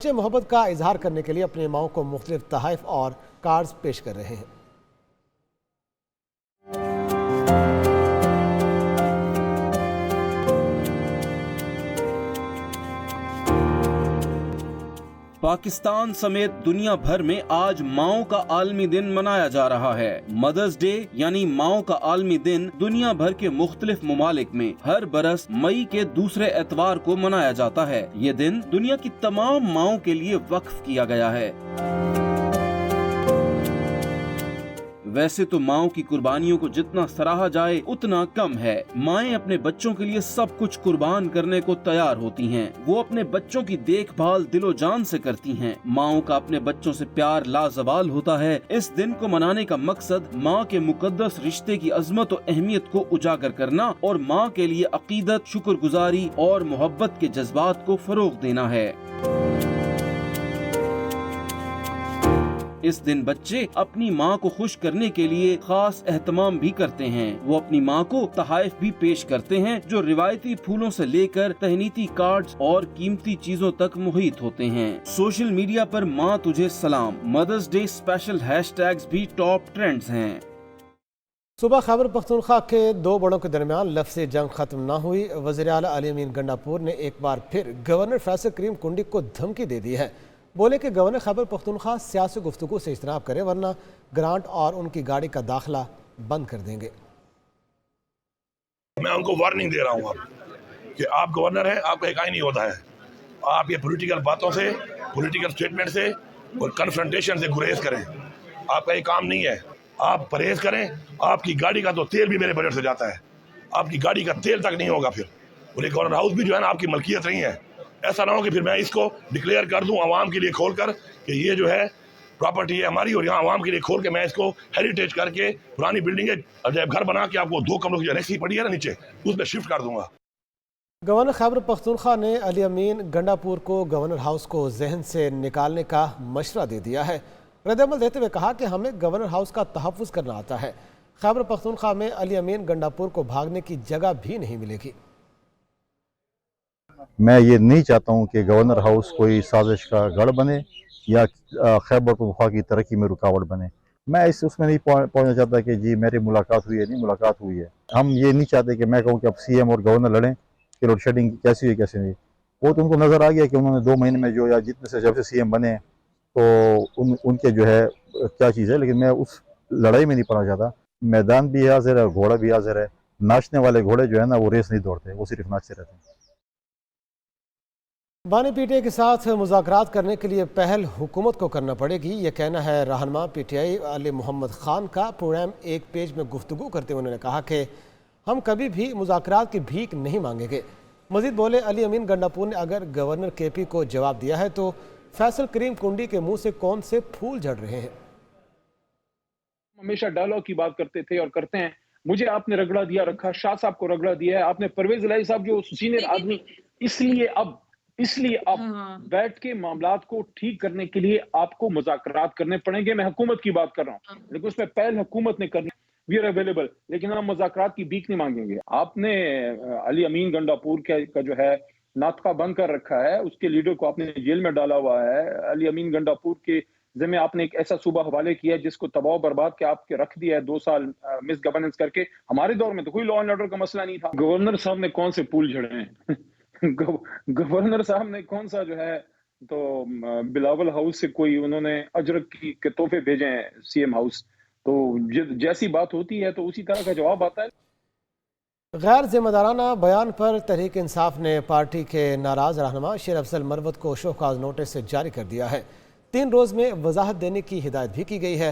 بچے محبت کا اظہار کرنے کے لیے اپنی ماؤں کو مختلف تحائف اور کارڈز پیش کر رہے ہیں۔ پاکستان سمیت دنیا بھر میں آج ماؤں کا عالمی دن منایا جا رہا ہے۔ مدرز ڈے یعنی ماؤں کا عالمی دن دنیا بھر کے مختلف ممالک میں ہر برس مئی کے دوسرے اتوار کو منایا جاتا ہے۔ یہ دن دنیا کی تمام ماؤں کے لیے وقف کیا گیا ہے۔ ویسے تو ماؤں کی قربانیوں کو جتنا سراہا جائے اتنا کم ہے۔ مائیں اپنے بچوں کے لیے سب کچھ قربان کرنے کو تیار ہوتی ہیں۔ وہ اپنے بچوں کی دیکھ بھال دل و جان سے کرتی ہیں۔ ماؤں کا اپنے بچوں سے پیار لازوال ہوتا ہے۔ اس دن کو منانے کا مقصد ماں کے مقدس رشتے کی عظمت و اہمیت کو اجاگر کرنا اور ماں کے لیے عقیدت، شکر گزاری اور محبت کے جذبات کو فروغ دینا ہے۔ اس دن بچے اپنی ماں کو خوش کرنے کے لیے خاص اہتمام بھی کرتے ہیں۔ وہ اپنی ماں کو تحائف بھی پیش کرتے ہیں جو روایتی پھولوں سے لے کر تہنیتی کارڈز اور قیمتی چیزوں تک محیط ہوتے ہیں۔ سوشل میڈیا پر ماں تجھے سلام، mothers day special hash tags بھی ٹاپ ٹرینڈز ہیں۔ صبح خیبر پختونخوا کے دو بڑوں کے درمیان لفظی جنگ ختم نہ ہوئی۔ وزیر اعلیٰ علی امین گنڈاپور نے ایک بار پھر گورنر فیصل کریم کنڈی کو دھمکی دے دی ہے۔ بولے کہ گورنر خیبر پختونخوا سیاسی گفتگو سے اجتناب کرے ورنہ گرانٹ اور ان کی گاڑی کا داخلہ بند کر دیں گے۔ میں ان کو وارننگ دے رہا ہوں اب کہ آپ گورنر ہیں، آپ کا ایک آئین نہیں ہوتا ہے۔ آپ یہ پولیٹیکل باتوں سے، پولیٹیکل سٹیٹمنٹ سے اور کنفرنٹیشن سے گریز کریں۔ آپ کا یہ کام نہیں ہے۔ آپ پرہیز کریں۔ آپ کی گاڑی کا تو تیل بھی میرے بجٹ سے جاتا ہے، آپ کی گاڑی کا تیل تک نہیں ہوگا پھر۔ اور یہ گورنر ہاؤس بھی جو ہے نا آپ کی ملکیت نہیں ہے۔ ایسا نہ ہو کہ پھر میں اس کو ڈکلیئر کر دوں عوام کے لیے کھول کر کہ یہ جو ہے پراپرٹی ہے ہماری، اور یہاں عوام کے لیے کھول کے میں اس کو ہیریٹیج کر کے پرانی بلڈنگ عجائب گھر بنا کے آپ کو 2 کمروں کی انیکسی پڑی ہے نا نیچے، اس میں شفٹ کر دوں گا۔ گورنر خیبر پختونخوا نے علی امین گنڈاپور کو گورنر ہاؤس کو ذہن سے نکالنے کا مشورہ دے دیا ہے۔ رد عمل دیتے ہوئے کہا کہ ہمیں گورنر ہاؤس کا تحفظ کرنا آتا ہے۔ خیبر پختونخوا میں علی امین گنڈاپور کو بھاگنے کی جگہ بھی نہیں ملے گی۔ میں یہ نہیں چاہتا ہوں کہ گورنر ہاؤس کوئی سازش کا گڑھ بنے یا خیبر پختونخوا کی ترقی میں رکاوٹ بنے۔ میں اس میں نہیں پہنچنا چاہتا کہ جی میری ملاقات ہوئی ہے، نہیں ملاقات ہوئی ہے۔ ہم یہ نہیں چاہتے کہ میں کہوں کہ اب سی ایم اور گورنر لڑیں کہ لوڈ شیڈنگ کیسی ہوئی کیسی نہیں۔ وہ تو ان کو نظر آ گیا کہ انہوں نے 2 مہینے میں جو یا جتنے سے جب سے سی ایم بنے ہیں تو ان کے جو ہے کیا چیز ہے، لیکن میں اس لڑائی میں نہیں پڑنا چاہتا۔ میدان بھی حاضر ہے، گھوڑا بھی حاضر ہے۔ ناچنے والے گھوڑے جو ہے نا وہ ریس نہیں دوڑتے، وہ صرف ناچتے رہتے ہیں۔ بانی پی ٹی آئی کے ساتھ مذاکرات کرنے کے لیے پہل حکومت کو کرنا پڑے گی، یہ کہنا ہے رہنما پی ٹی آئی علی محمد خان کا۔ پروگرام ایک پیج میں گفتگو کرتے ہوئے انہوں نے کہا کہ ہم کبھی بھی مذاکرات کی بھیک نہیں مانگیں گے۔ مزید بولے علی امین گنڈاپور نے اگر گورنر کے پی کو جواب دیا ہے تو فیصل کریم کنڈی کے منہ سے کون سے پھول جھڑ رہے ہیں۔ ہمیشہ ڈائلاگ کی بات کرتے تھے اور کرتے ہیں۔ مجھے آپ نے رگڑا دیا رکھا، شاہ صاحب کو رگڑا دیا ہے، آپ نے پرویز الہی صاحب جو سینئر آدمی، اس لیے اب بیٹھ کے معاملات کو ٹھیک کرنے کے لیے آپ کو مذاکرات کرنے پڑیں گے۔ میں حکومت کی بات کر رہا ہوں، لیکن اس میں پہل حکومت نے کرنی۔ وی آر اویلیبل، لیکن ہم مذاکرات کی بھیک نہیں مانگیں گے۔ آپ نے علی امین گنڈاپور کا جو ہے ناطقہ بند کر رکھا ہے، اس کے لیڈر کو آپ نے جیل میں ڈالا ہوا ہے۔ علی امین گنڈاپور کے ذمہ آپ نے ایک ایسا صوبہ حوالے کیا ہے جس کو تباہ و برباد کے آپ کے رکھ دیا ہے 2 سال مس گورننس کر کے۔ ہمارے دور میں تو کوئی لا اینڈ آرڈر کا مسئلہ نہیں تھا۔ گورنر صاحب نے کون سے پھول جھڑے ہیں؟ گورنر صاحب نے کون سا جو ہے تو بلاول ہاؤس سے کوئی انہوں نے اجرک کے تحفے بھیجے ہیں سی ایم ہاؤس، تو جیسی بات ہوتی ہے تو اسی طرح کا جواب آتا ہے۔ غیر ذمہ دارانہ بیان پر تحریک انصاف نے پارٹی کے ناراض رہنما شیر افضل مروت کو شو کاز نوٹس سے جاری کر دیا ہے۔ 3 روز میں وضاحت دینے کی ہدایت بھی کی گئی ہے۔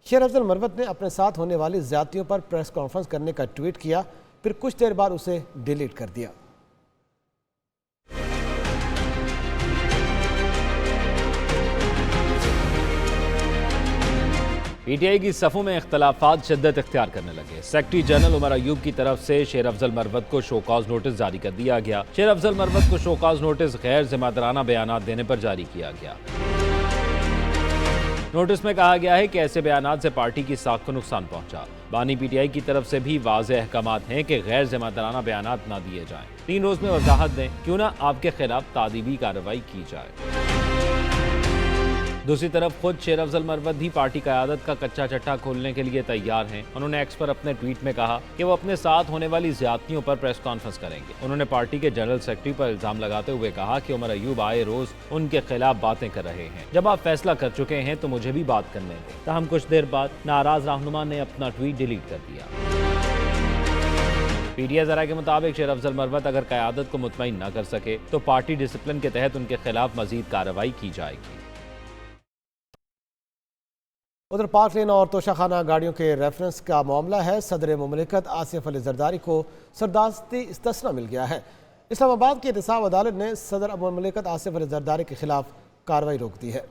شیر افضل مروت نے اپنے ساتھ ہونے والی زیادتیوں پر پریس کانفرنس کرنے کا ٹویٹ کیا، پھر کچھ دیر بعد اسے ڈیلیٹ کر دیا۔ پی ٹی آئی کی صفوں میں اختلافات شدت اختیار کرنے لگے۔ سیکرٹری جنرل عمر ایوب کی طرف سے شیر افضل مروت کو شو کاز نوٹس جاری کر دیا گیا۔ شیر افضل مروت کو شو کاز نوٹس غیر ذمہ دارانہ بیانات دینے پر جاری کیا گیا۔ نوٹس میں کہا گیا ہے کہ ایسے بیانات سے پارٹی کی ساکھ کو نقصان پہنچا۔ بانی پی ٹی آئی کی طرف سے بھی واضح احکامات ہیں کہ غیر ذمہ دارانہ بیانات نہ دیے جائیں۔ 3 روز میں وضاحت دیں، کیوں نہ آپ کے خلاف تادیبی کارروائی کی جائے۔ दूसरी तरफ खुद शेर अफजल मरवत भी पार्टी क़यादत का कच्चा चट्टा खोलने के लिए तैयार हैं। उन्होंने एक्स पर अपने ट्वीट में कहा कि वो अपने साथ होने वाली ज्यादतियों पर प्रेस कॉन्फ्रेंस करेंगे। उन्होंने पार्टी के जनरल सेक्रेटरी पर इल्जाम लगाते हुए कहा कि उमर अयूब आए रोज उनके खिलाफ बातें कर रहे हैं। जब आप फैसला कर चुके हैं तो मुझे भी बात करने दें। ताहम कुछ देर बाद नाराज रहनुमा ने अपना ट्वीट डिलीट कर दिया। पीटीआई ज़राए के मुताबिक शेर अफजल मरवत अगर क़यादत को मुतमईन न कर सके तो पार्टी डिसिप्लिन के तहत उनके खिलाफ मजीद कार्रवाई की जाएगी। उधर पार्क लेन और तोशाखाना गाड़ियों के रेफरेंस का मामला है। सदर मुमलिकत आसिफ अली जरदारी को सदारती इस्तिस्ना मिल गया है। इस्लामाबाद की एहतसाब अदालत ने सदर मुमलिकत आसिफ अली जरदारी के खिलाफ कार्रवाई रोक दी है।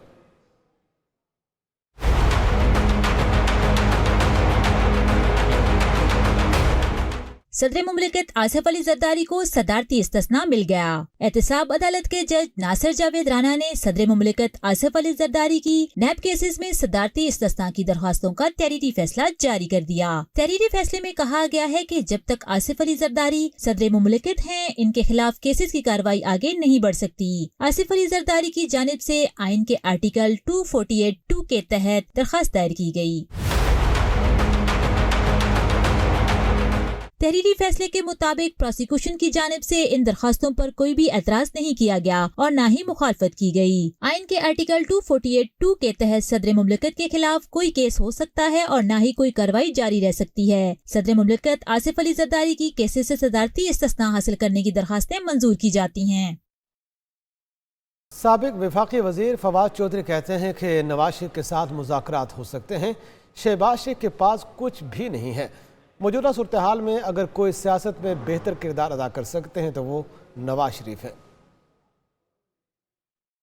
सदर मुमलिकत आसिफ अली जरदारी को सदारती इस्तिस्ना मिल गया। एहतसाब अदालत के जज नासिर जावेद राना ने सदर मुमलिकत आसिफ अली जरदारी की नैब केसेस में सदारती इस्तिस्ना की दरख्वास्तों का तहरीरी फैसला जारी कर दिया। तहरीरी फैसले में कहा गया है कि जब तक आसिफ अली जरदारी सदर मुमलिकत हैं, इनके खिलाफ केसेस की कार्रवाई आगे नहीं बढ़ सकती। आसिफ अली जरदारी की जानिब से आइन के आर्टिकल 248(2) के तहत दरख्वास्त दायर की गई। तहरीरी फैसले के मुताबिक प्रोसिक्यूशन की जानिब से इन दरखास्तों पर कोई भी एतराज नहीं किया गया और न ही मुखालफत की गई। आइन के आर्टिकल 248(2) के तहत सदर मुमलिकत के खिलाफ कोई केस हो सकता है और न ही कोई कार्रवाई जारी रह सकती है। सदर मुमलिकत आसिफ अली जरदारी की केसेस से सदारती इस्तिस्ना हासिल करने की दरखास्तें मंजूर की जाती हैं। साबिक वफाकी वजीर फवाद चौधरी कहते हैं कि नवाज शरीफ के साथ मुज़ाकरात हो सकते हैं। शहबाज शरीफ के पास कुछ भी नहीं है। मौजूदा सूरत हाल में अगर कोई सियासत में बेहतर किरदार अदा कर सकते हैं तो वो नवाज शरीफ हैं।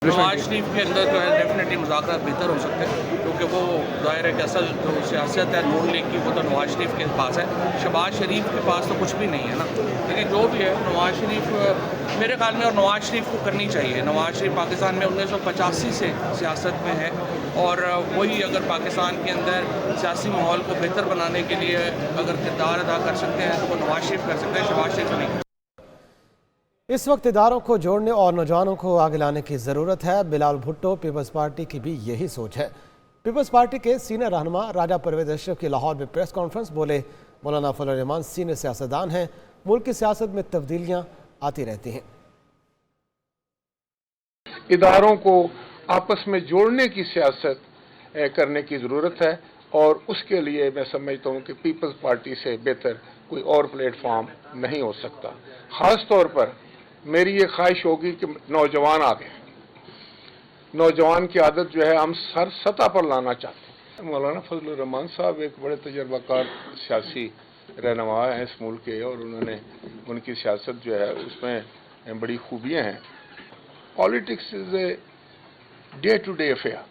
नवाज शरीफ के अंदर जो है डेफिनेटली मुज़ाकरात बेहतर हो सकते हैं, क्योंकि वो ज़ाहिर है कि असल जो सियासत है नून लीग की वो तो नवाज शरीफ के पास है। शहबाज शरीफ के पास तो कुछ भी नहीं है ना। लेकिन जो भी है नवाज शरीफ मेरे ख्याल में और नवाज शरीफ को करनी चाहिए। नवाज शरीफ पाकिस्तान में 1985 से सियासत में है और वही अगर पाकिस्तान के अंदर सियासी माहौल को बेहतर बनाने के लिए अगर किरदार अदा कर सकते हैं तो वो नवाज शरीफ कर सकते हैं, शहबाज शरीफ नहीं। इस वक्त इदारों को जोड़ने और नौजवानों को आगे लाने की ज़रूरत है। बिलावल भुट्टो पीपल्स पार्टी की भी यही सोच है। पीपल्स पार्टी के सीनियर रहनुमा राजा परवेज अशरफ की लाहौर में प्रेस कॉन्फ्रेंस बोले, मौलाना फजल रहमान सीनियर सियासतदान हैं। मुल्क की सियासत में तब्दीलियाँ आती रहती हैं। इदारों को आपस में जोड़ने की सियासत करने की ज़रूरत है और उसके लिए मैं समझता हूँ कि पीपल्स पार्टी से बेहतर कोई और प्लेटफॉर्म नहीं हो सकता। ख़ास तौर पर मेरी ये ख्वाहिश होगी कि नौजवान आ गए। नौजवान की आदत जो है हम हर सतह पर लाना चाहते हैं। मौलाना फजल रहमान साहब एक बड़े तजर्बाकार सियासी रहनुमा हैं इस मुल्क के और उन्होंने उनकी सियासत जो है उसमें बड़ी खूबियाँ हैं। Politics is a day to day affair,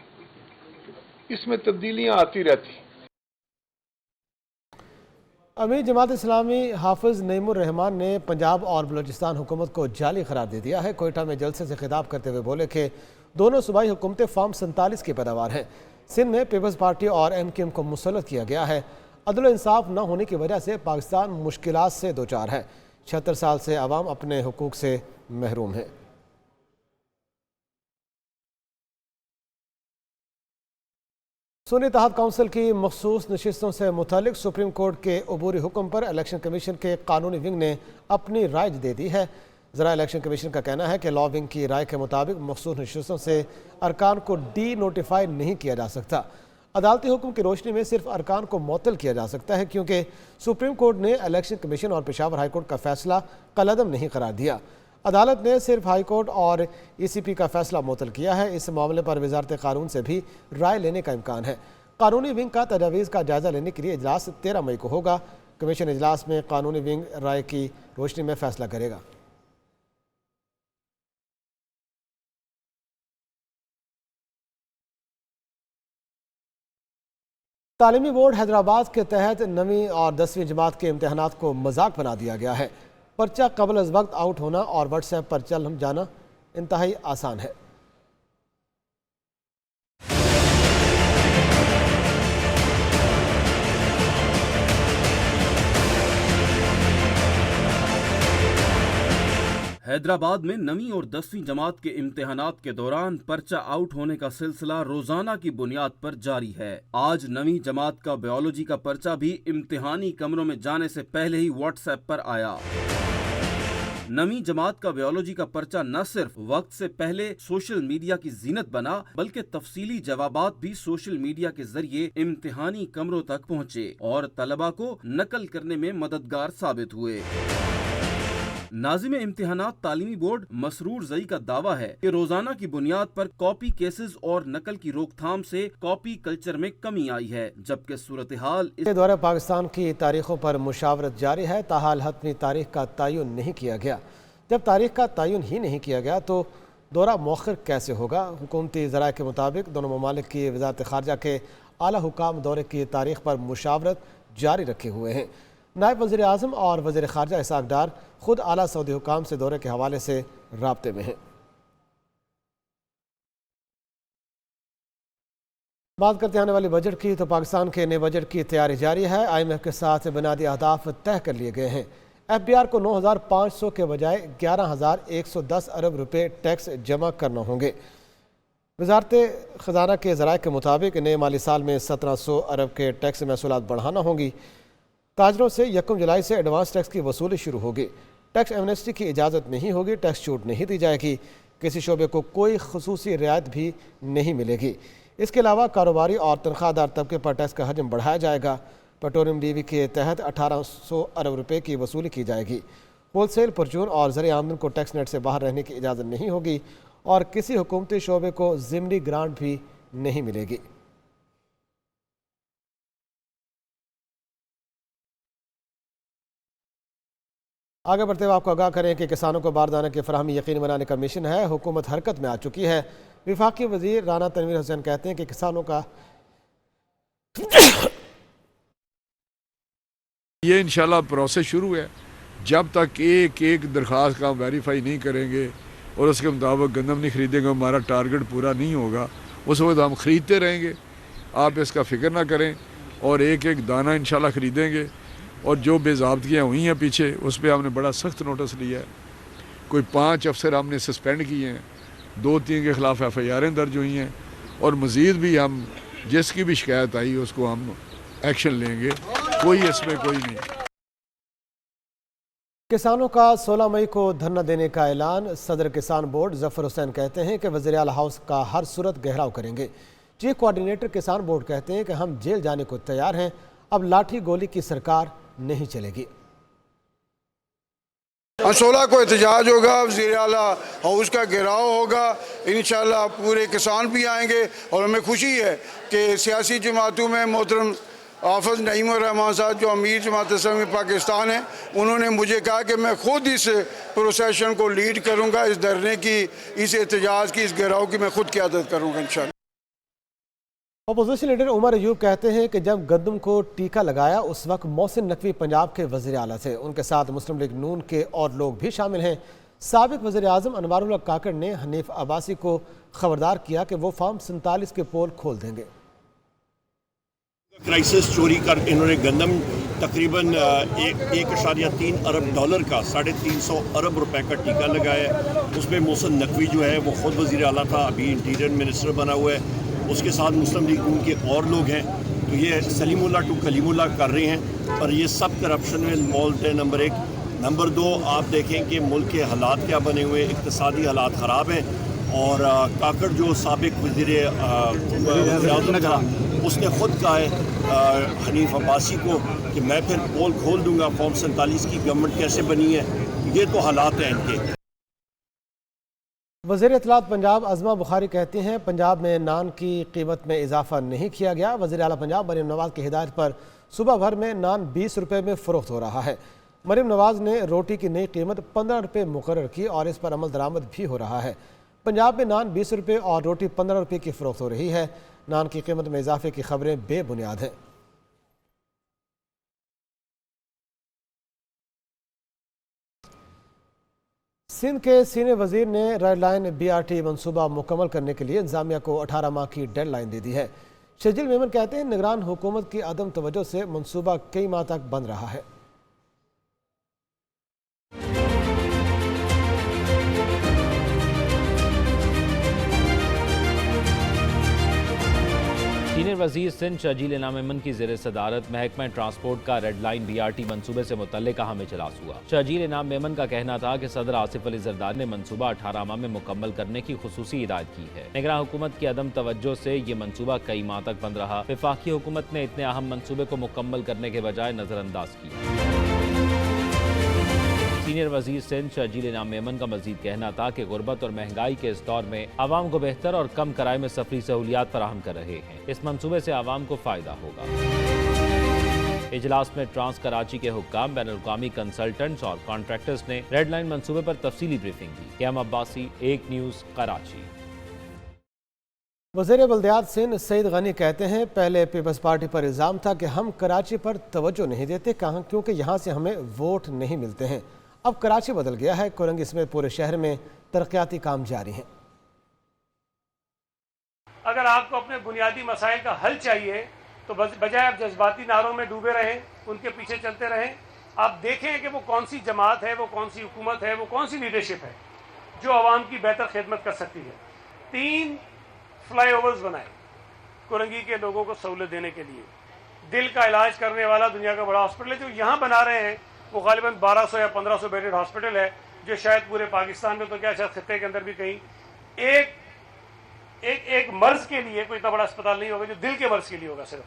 इसमें तब्दीलियाँ आती रहती। अमीर जमात इस्लामी हाफिज नईमुर रहमान ने पंजाब और बलूचिस्तान हुकूमत को जाली करार दे दिया है। कोयटा में जलसे से खिताब करते हुए बोले कि दोनों सूबाई हुकूमतें फार्म 47 की पैदावार हैं। सिंध में पीपल्स पार्टी और MKM को मुसल्लत किया गया है। अदल इंसाफ न होने की वजह से पाकिस्तान मुश्किलात से दो चार है। 76 साल से अवाम अपने हुकूक से महरूम है। सुन्नी इत्तेहाद काउंसिल की मखसूस नशिस्तों से मुतालिक सुप्रीम कोर्ट के अबूरी हुक्म पर इलेक्शन कमीशन के कानूनी विंग ने अपनी राय दे दी है। ज़रा इलेक्शन कमीशन का कहना है कि लॉ विंग की राय के मुताबिक मखसूस नशिस्तों से अरकान को डी नोटिफाई नहीं किया जा सकता। अदालती हुक्म की रोशनी में सिर्फ अरकान को मुअत्तल किया जा सकता है, क्योंकि सुप्रीम कोर्ट ने इलेक्शन कमीशन और पेशावर हाई कोर्ट का फैसला कलअदम नहीं करार दिया। अदालत ने सिर्फ हाई कोर्ट और ECP का फैसला मुअत्तल किया है। इस मामले पर वजारत कानून से भी राय लेने का इम्कान है। कानूनी विंग का तजावीज़ का जायज़ा लेने के लिए इजलास 13 मई को होगा। कमीशन इजलास में कानूनी विंग राय की रोशनी में फैसला करेगा। तालीमी बोर्ड हैदराबाद के तहत 9वीं और 10वीं जमात के इम्तहानात को मजाक बना दिया गया है। पर्चा कबल अज़ वक्त आउट होना और व्हाट्सएप पर चल जाना इंतहाई आसान है। हैदराबाद में 9वीं और 10वीं जमात के इम्तिहानात के दौरान पर्चा आउट होने का सिलसिला रोजाना की बुनियाद पर जारी है। आज 9वीं जमात का बायोलॉजी का पर्चा भी इम्तिहानी कमरों में जाने से पहले ही व्हाट्सएप पर आया। 9वीं जमात का बायोलॉजी का पर्चा न सिर्फ वक्त से पहले सोशल मीडिया की जीनत बना, बल्कि तफसीली जवाबात भी सोशल मीडिया के जरिए इम्तिहानी कमरों तक पहुँचे और तलबा को नकल करने में मददगार साबित हुए। नाज़िम इम्तिहानात तालीमी बोर्ड मसरूर जई का दावा है कि रोजाना की बुनियाद पर कॉपी केसेस और नकल की रोकथाम से कॉपी कल्चर में कमी आई है, जबकि सूरत हाल इस दौरे पाकिस्तान की तारीखों पर मुशावरत जारी है। ताहाल हतमी तारीख का तयन नहीं किया गया। जब तारीख का तयन ही नहीं किया गया तो दौरा मौखर कैसे होगा? हुकूमती ज़राए के मुताबिक दोनों ममालिक की वज़ारत ख़ारजा के आला हुकाम दौरे की तारीख पर मुशावरत जारी रखे हुए हैं। नायब वज़ीर आज़म और वज़ीर ख़ारजा इसहाक़ डार खुद आला सऊदी हुकाम से दौरे के हवाले से राब्ते में हैं। बात करते आने वाले बजट की, तो पाकिस्तान के नए बजट की तैयारी जारी है। IMF के साथ बुनियादी अहदाफ तय कर लिए गए हैं। FBR को 9,500 के बजाय 11,110 अरब रुपये टैक्स जमा करना होंगे। वज़ारत ख़जाना के ज़राए के मुताबिक नए माली साल में 1,700 अरब के टैक्स महसूलात बढ़ाना होंगी। ताजरों से 1 जुलाई से एडवांस टैक्स की वसूली शुरू होगी। टैक्स एमनेस्टी की इजाज़त नहीं होगी, टैक्स छूट नहीं दी जाएगी, किसी शोबे को कोई खुसूसी रियायत भी नहीं मिलेगी। इसके अलावा कारोबारी और तनख्वाहदार तबके पर टैक्स का हजम बढ़ाया जाएगा। पेट्रोलियम लीवी के तहत 1,800 अरब रुपये की वसूली की जाएगी। होलसेल, परचून और ज़र आमदन को टैक्स नेट से बाहर रहने की इजाज़त नहीं होगी और किसी हुकूमती शोबे को ज़िमनी ग्रांट भी नहीं मिलेगी। आगे बढ़ते हुए आपको आगाह करें कि किसानों को बारदाने की फराहमी यकीनी बनाने का मिशन है। हुकूमत हरकत में आ चुकी है। विफाकी वज़ीर राना तनवीर हुसैन कहते हैं कि किसानों का ये इंशाल्लाह प्रोसेस शुरू है। जब तक एक एक दरख्वास्त का वेरीफाई नहीं करेंगे और उसके मुताबिक गंदम नहीं खरीदेंगे, हमारा टारगेट पूरा नहीं होगा। उस वक्त हम ख़रीदते रहेंगे, आप इसका फ़िक्र ना करें, और एक एक दाना इंशाल्लाह ख़रीदेंगे। और जो बेज़ाब्तियाँ हुई हैं पीछे, उस पर हमने बड़ा सख्त नोटिस लिया है। कोई 5 अफसर हमने सस्पेंड किए हैं, 2-3 के ख़िलाफ़ FIR दर्ज हुई हैं, और मज़ीद भी हम जिसकी भी शिकायत आई उसको हम एक्शन लेंगे। कोई इसमें कोई नहीं। किसानों का 16 मई को धरना देने का ऐलान। सदर किसान बोर्ड ज़फ़र हुसैन कहते हैं कि वज़ीर आला हाउस का हर सूरत गहराव करेंगे। चीफ कोऑर्डिनेटर किसान बोर्ड कहते हैं कि हम जेल जाने को तैयार हैं, अब लाठी गोली की सरकार नहीं चलेगी। 16 को एहतजाज होगा, वज़ीर आला हाउस का घेराव होगा, इंशाल्लाह पूरे किसान भी आएंगे। और हमें खुशी है कि सियासी जमातों में मोहतरम हाफ़िज़ नईम रहमान साहब जो अमीर जमात इस्लामी पाकिस्तान है, उन्होंने मुझे कहा कि मैं खुद इस प्रोसेशन को लीड करूँगा, इस धरने की, इस एहतजाज की, इस घेराव की मैं खुद क़यादत करूँगा इंशाल्लाह। अपोजिशन लीडर उमर अयूब कहते हैं कि जब गंदम को टीका लगाया उस वक्त मोहसिन नकवी पंजाब के वज़ीर आला थे, उनके साथ मुस्लिम लीग नून के और लोग भी शामिल हैं। साबिक वज़ीर आज़म अनवारुल्लाह काकड़ ने हनीफ अब्बासी को खबरदार किया कि वो फार्म 47 के पोल खोल देंगे। क्राइसिस चोरी कर इन्होंने गंदम तकरीबन 1.3 अरब डॉलर का 350 अरब रुपए का टीका लगाया है। उसमें मोहसिन नकवी जो है वो ख़ुद वज़ीर आला था, अभी इंटीरियर मिनिस्टर बना हुआ है, उसके साथ मुस्लिम लीग उनके और लोग हैं। तो ये सलीमुल्लाह टू कलीमुल्लाह कर रहे हैं, पर ये सब करप्शन में इन्वॉल्व है। नंबर 1। नंबर 2, आप देखें कि मुल्क के हालात क्या बने हुए, इक़्तिसादी हालात ख़राब हैं। और काकड़ जो साबिक वज़ीर-ए-आज़म था, उसने ख़ुद कहा है हनीफ अब्बासी को कि मैं फिर पोल खोल दूंगा। फॉर्म 47 की गवर्नमेंट कैसे बनी है, ये तो हालात हैं इनके। वज़ीर इत्तलात पंजाब अज़मा बुखारी कहती हैं पंजाब में नान की कीमत में इजाफा नहीं किया गया। वज़ीर आला पंजाब मरीम नवाज़ की हिदायत पर सुबह भर में नान 20 रुपये में फ़रोख्त हो रहा है। मरीम नवाज़ ने रोटी की नई कीमत 15 रुपये मुकर्रर की और इस पर अमल दरामद भी हो रहा है। पंजाब में नान 20 रुपये और रोटी 15 रुपये की फ़रोख्त हो रही है। नान की कीमत में इजाफे की खबरें बेबुनियाद हैं। सिंध के सीनियर वजीर ने रेड लाइन BRT मनसूबा मुकम्मल करने के लिए इंतजामिया को 18 माह की डेड लाइन दे दी है। शजील मेमन कहते हैं निगरान हुकूमत की अदम तवज्जो से मनसूबा कई माह तक बंद रहा है। سینئر وزیر سندھ شرجیل انعام میمن کی زیر صدارت محکمہ ٹرانسپورٹ کا ریڈ لائن BRT منصوبے سے متعلق اہم اجلاس ہوا۔ شرجیل انعام میمن کا کہنا تھا کہ صدر آصف علی زرداری نے منصوبہ 18 ماہ میں مکمل کرنے کی خصوصی ہدایت کی ہے۔ نگراں حکومت کی عدم توجہ سے یہ منصوبہ کئی ماہ تک بند رہا۔ وفاقی حکومت نے اتنے اہم منصوبے کو مکمل کرنے کے بجائے نظر انداز کیا۔ سینئر وزیر سندھ شرجیل انعام میمن کا مزید کہنا تھا کہ غربت اور مہنگائی کے اس دور میں عوام کو بہتر اور کم کرائے میں سفری سہولیات فراہم کر رہے ہیں۔ اس منصوبے سے عوام کو فائدہ ہوگا۔ اجلاس میں ٹرانس کراچی کے حکام، بین الاقوامی کنسلٹنٹس اور کانٹریکٹرز نے ریڈ لائن منصوبے پر تفصیلی بریفنگ دی۔ قیام عباسی، ایک نیوز، کراچی۔ وزیر بلدیات سندھ سعید غنی کہتے ہیں پہلے پیپلز پارٹی پر الزام تھا کہ ہم کراچی پر توجہ نہیں دیتے کیونکہ یہاں سے ہمیں ووٹ نہیں ملتے ہیں۔ اب کراچی بدل گیا ہے، کورنگی سمیت پورے شہر میں ترقیاتی کام جاری ہیں۔ اگر آپ کو اپنے بنیادی مسائل کا حل چاہیے تو بجائے آپ جذباتی نعروں میں ڈوبے رہیں، ان کے پیچھے چلتے رہیں، آپ دیکھیں کہ وہ کون سی جماعت ہے، وہ کون سی حکومت ہے، وہ کون سی لیڈرشپ ہے جو عوام کی بہتر خدمت کر سکتی ہے۔ 3 فلائی اوورز بنائے کورنگی کے لوگوں کو سہولت دینے کے لیے۔ دل کا علاج کرنے والا دنیا کا بڑا ہاسپٹل ہے جو یہاں بنا رہے ہیں، وہ غالباً 1200 یا 1500 بیڈڈ ہاسپٹل ہے جو شاید پورے پاکستان میں تو کیا شاید خطے کے اندر بھی کہیں ایک مرض کے لیے کوئی اتنا بڑا اسپتال نہیں ہوگا جو دل کے مرض کے لیے ہوگا صرف۔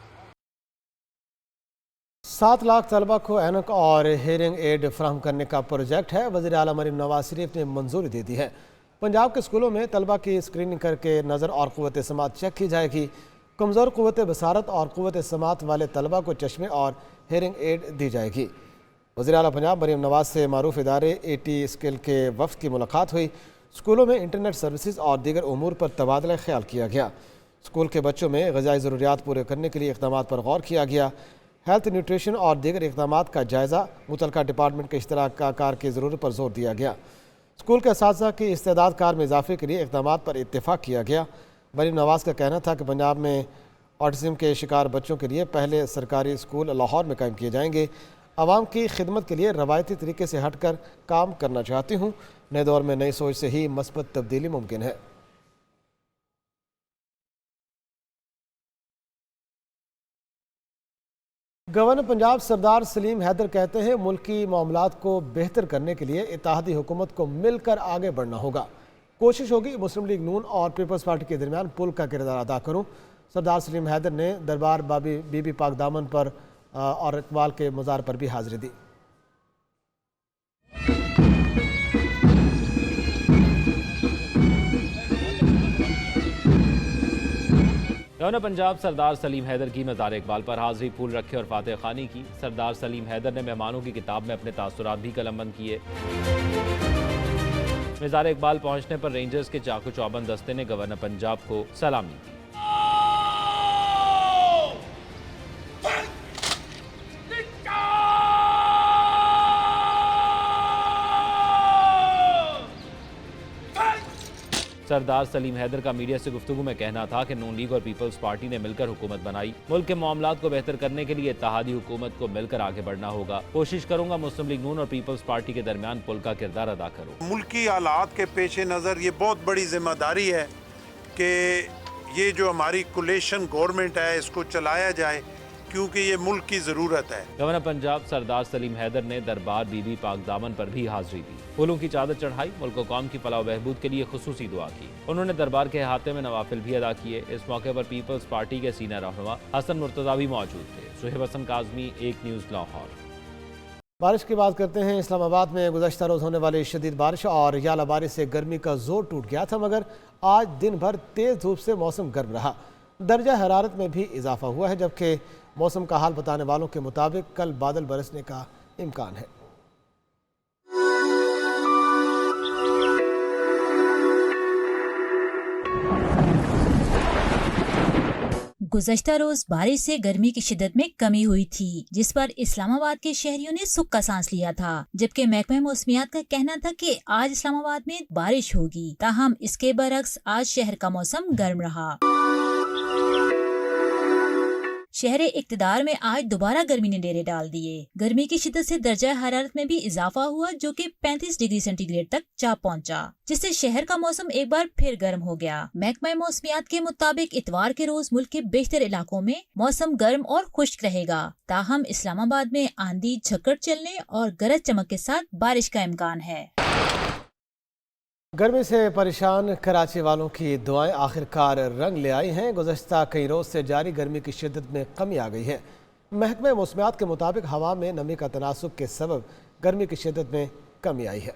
7 لاکھ طلبہ کو اینک اور ہیئرنگ ایڈ فراہم کرنے کا پروجیکٹ ہے، وزیر اعلیٰ مریم نواز شریف نے منظوری دے دی ہے۔ پنجاب کے اسکولوں میں طلبہ کی اسکریننگ کر کے نظر اور قوت سماعت چیک کی جائے گی۔ کمزور قوت بصارت اور قوت سماعت والے طلبہ کو چشمے اور ہیئرنگ ایڈ دی جائے گی۔ وزیر اعلیٰ پنجاب مریم نواز سے معروف ادارے AT اسکل کے وفد کی ملاقات ہوئی۔ اسکولوں میں انٹرنیٹ سروسز اور دیگر امور پر تبادلہ خیال کیا گیا۔ اسکول کے بچوں میں غذائی ضروریات پورے کرنے کے لیے اقدامات پر غور کیا گیا۔ ہیلتھ نیوٹریشن اور دیگر اقدامات کا جائزہ، متعلقہ ڈپارٹمنٹ کے اشتراک کار کی ضرورت پر زور دیا گیا۔ اسکول کے اساتذہ کی استعداد کار میں اضافے کے لیے اقدامات پر اتفاق کیا گیا۔ مریم نواز کا کہنا تھا کہ پنجاب میں آٹزم کے شکار بچوں کے لیے پہلے سرکاری اسکول لاہور میں قائم کیے جائیں گے۔ عوام کی خدمت کے لیے روایتی طریقے سے ہٹ کر کام کرنا چاہتی ہوں۔ نئے دور میں نئی سوچ سے ہی مثبت تبدیلی ممکن ہے۔ گورنر پنجاب سردار سلیم حیدر کہتے ہیں ملکی معاملات کو بہتر کرنے کے لیے اتحادی حکومت کو مل کر آگے بڑھنا ہوگا۔ کوشش ہوگی مسلم لیگ نون اور پیپلز پارٹی کے درمیان پل کا کردار ادا کروں۔ سردار سلیم حیدر نے دربار بی بی پاک دامن پر اور اقبال کے مزار پر بھی حاضری دی۔ گورنر پنجاب سردار سلیم حیدر کی مزار اقبال پر حاضری، پھول رکھے اور فاتح خوانی کی۔ سردار سلیم حیدر نے مہمانوں کی کتاب میں اپنے تاثرات بھی قلم بند کیے۔ مزار اقبال پہنچنے پر رینجرز کے چاقو چوبند دستے نے گورنر پنجاب کو سلامی دی۔ سردار سلیم حیدر کا میڈیا سے گفتگو میں کہنا تھا کہ نون لیگ اور پیپلز پارٹی نے مل کر حکومت بنائی۔ ملک کے معاملات کو بہتر کرنے کے لیے اتحادی حکومت کو مل کر آگے بڑھنا ہوگا۔ کوشش کروں گا مسلم لیگ نون اور پیپلز پارٹی کے درمیان پل کا کردار ادا کروں۔ ملکی حالات کے پیش نظر یہ بہت بڑی ذمہ داری ہے کہ یہ جو ہماری کولیشن گورنمنٹ ہے اس کو چلایا جائے، کیونکہ یہ ملک کی ضرورت ہے۔ گورنر پنجاب سردار سلیم حیدر نے دربار بی بی پاک دامن پر بھی حاضری دی، پھولوں کی چادر چڑھائی، ملک و قوم کی فلاح و بہبود کے لیے خصوصی دعا کی۔ انہوں نے دربار کے احاطے میں نوافل بھی ادا کیے۔ اس موقع پر پیپلز پارٹی کے سینئر رہنما حسن مرتضیٰ بھی موجود تھے۔ سہیب حسن کاظمی، ایک نیوز، لاہور۔ بارش کی بات کرتے ہیں۔ اسلام آباد میں گزشتہ روز ہونے والی شدید بارش اور یالہ باری سے گرمی کا زور ٹوٹ گیا تھا، مگر آج دن بھر تیز دھوپ سے موسم گرم رہا۔ درجہ حرارت میں بھی اضافہ ہوا ہے، جبکہ موسم کا حال بتانے والوں کے مطابق کل بادل برسنے کا امکان ہے۔ گزشتہ روز بارش سے گرمی کی شدت میں کمی ہوئی تھی، جس پر اسلام آباد کے شہریوں نے سکھ کا سانس لیا تھا، جبکہ محکمہ موسمیات کا کہنا تھا کہ آج اسلام آباد میں بارش ہوگی۔ تاہم اس کے برعکس آج شہر کا موسم گرم رہا۔ शहर इक्तदार में आज दोबारा गर्मी ने डेरे डाल दिए। गर्मी की शिद्दत से दर्जा हरारत में भी इजाफा हुआ, जो कि 35 डिग्री सेंटीग्रेड तक जा पहुंचा, जिससे शहर का मौसम एक बार फिर गर्म हो गया। महकमा मौसमियात के मुताबिक इतवार के रोज मुल्क के बेशतर इलाकों में मौसम गर्म और खुश्क रहेगा, ताहम इस्लामाबाद में आंधी झक्कड़ चलने और गरज चमक के साथ बारिश का इम्कान है। गर्मी से परेशान कराची वालों की दुआएं आखिरकार रंग ले आई हैं। गुज़श्ता कई रोज से जारी गर्मी की शिद्दत में कमी आ गई है। महकमा मौसमियात के मुताबिक हवा में नमी का तनासुब के सबब गर्मी की शिद्दत में कमी आई है।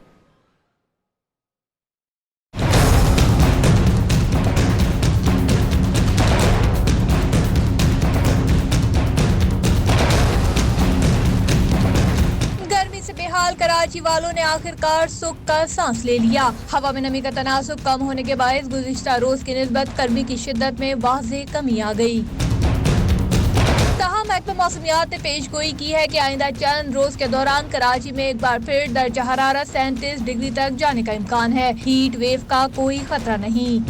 बेहाल कराची वालों ने आखिरकार सुख का सांस ले लिया। हवा में नमी का तनासुब कम होने के बायस गुज़िश्ता रोज की निस्बत गर्मी की शिद्दत में वाज़ेह कमी आ गई। ताहम महकमा मौसमियात ने पेशगोई की है कि आइंदा चंद रोज के दौरान कराची में एक बार फिर दर्जा हरारत 37 डिग्री तक जाने का इम्कान है। हीट वेव का कोई खतरा नहीं।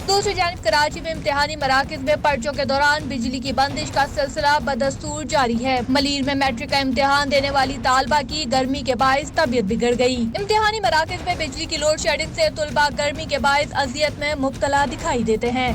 दूसरी जानिब कराची में इम्तिहानी मराकज़ में पर्चों के दौरान बिजली की बंदिश का सिलसिला बदस्तूर जारी है। मलीर में मैट्रिक का इम्तिहान देने वाली तालबा की गर्मी के बायस तबीयत बिगड़ गई। इम्तिहानी मराकज़ में बिजली की लोड शेडिंग से तुलबा गर्मी के बायस अजियत में मुब्तला दिखाई देते हैं।